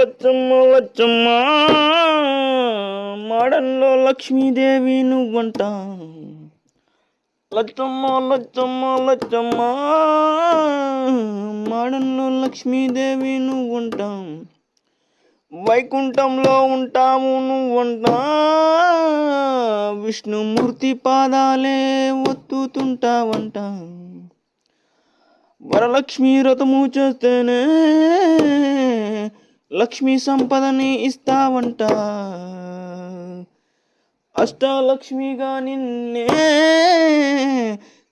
లచ్చమ్మ లచ్చమ్మ మాడంలో లక్ష్మీదేవి నువ్వంట. లచ్చమ్మ లచ్చమ్మ లచ్చమ్మ మాడంలో లక్ష్మీదేవి నువ్వంట. వైకుంఠంలో ఉంటాము నువ్వంట. విష్ణుమూర్తి పాదాలే ఒత్తుతుంటావంట. వరలక్ష్మి వ్రతము చేస్తేనే లక్ష్మీ సంపదని ఇస్తావంట. అష్టలక్ష్మిగా నిన్నే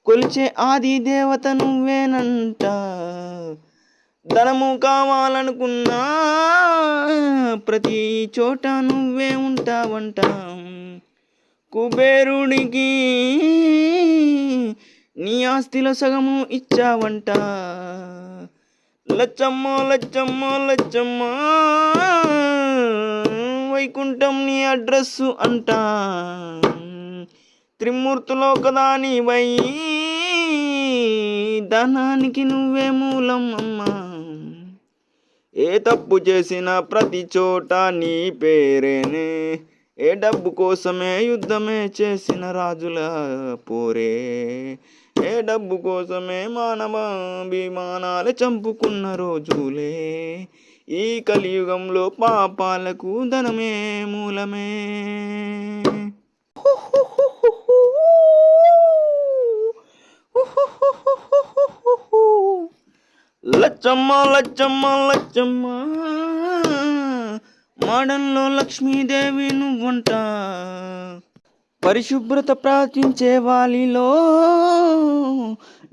కొలిచే ఆది దేవత నువ్వేనంట. ధనము కావాలనుకున్నా ప్రతి చోట నువ్వే ఉంటావంట. కుబేరుడికి నీ ఆస్తిలో సగము ఇచ్చావంట. లచ్చమ్మ లచ్చమ్మ లచ్చమ్మ వైకుంఠం నీ అడ్రస్సు అంట. త్రిమూర్తులో ఒకదానివై ధనానికి నువ్వే మూలం అమ్మా. ఏ తప్పు చేసినా ప్రతి చోట నీ పేరేనే. ఏ డబ్బు కోసమే యుద్ధమే చేసిన రాజుల పోరే. ఏ డబ్బు కోసమే మానవాభిమానాలు చంపుకున్న రోజులే. ఈ కలియుగంలో పాపాలకు ధనమే మూలమే. లచ్చమ్మ లచ్చమ్మ లచ్చమ్మ మాడంలో లక్ష్మీదేవి నువ్వంట. పరిశుభ్రత ప్రార్థించే వాలిలో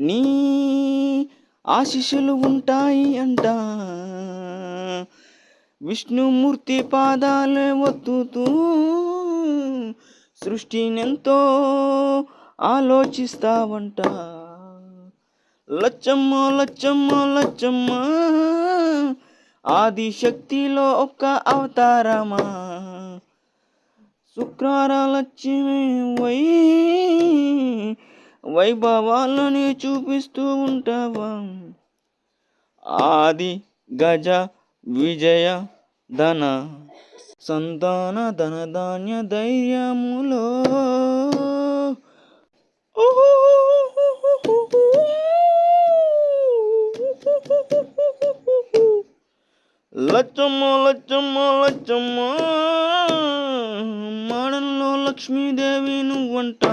నీ ఆశీస్సులు ఉంటాయి అంట. విష్ణుమూర్తి పాదాలే ఒత్తుతూ సృష్టినెంతో ఆలోచిస్తావంట. లచ్చమ్మ లచ్చమ్మ లచ్చమ్మ ఆదిశక్తిలో ఒక్క అవతారమా. శుక్రార లక్ష్మి వైభవాలని చూపిస్తూ ఉంటావా. ఆది గజ విజయ ధన సంతాన ధన ధాన్య ధైర్యములో లచ్చమ్మ లచ్చమ్మ లచ్చమ్మ మాడంలో లక్ష్మీదేవి నువ్వంట.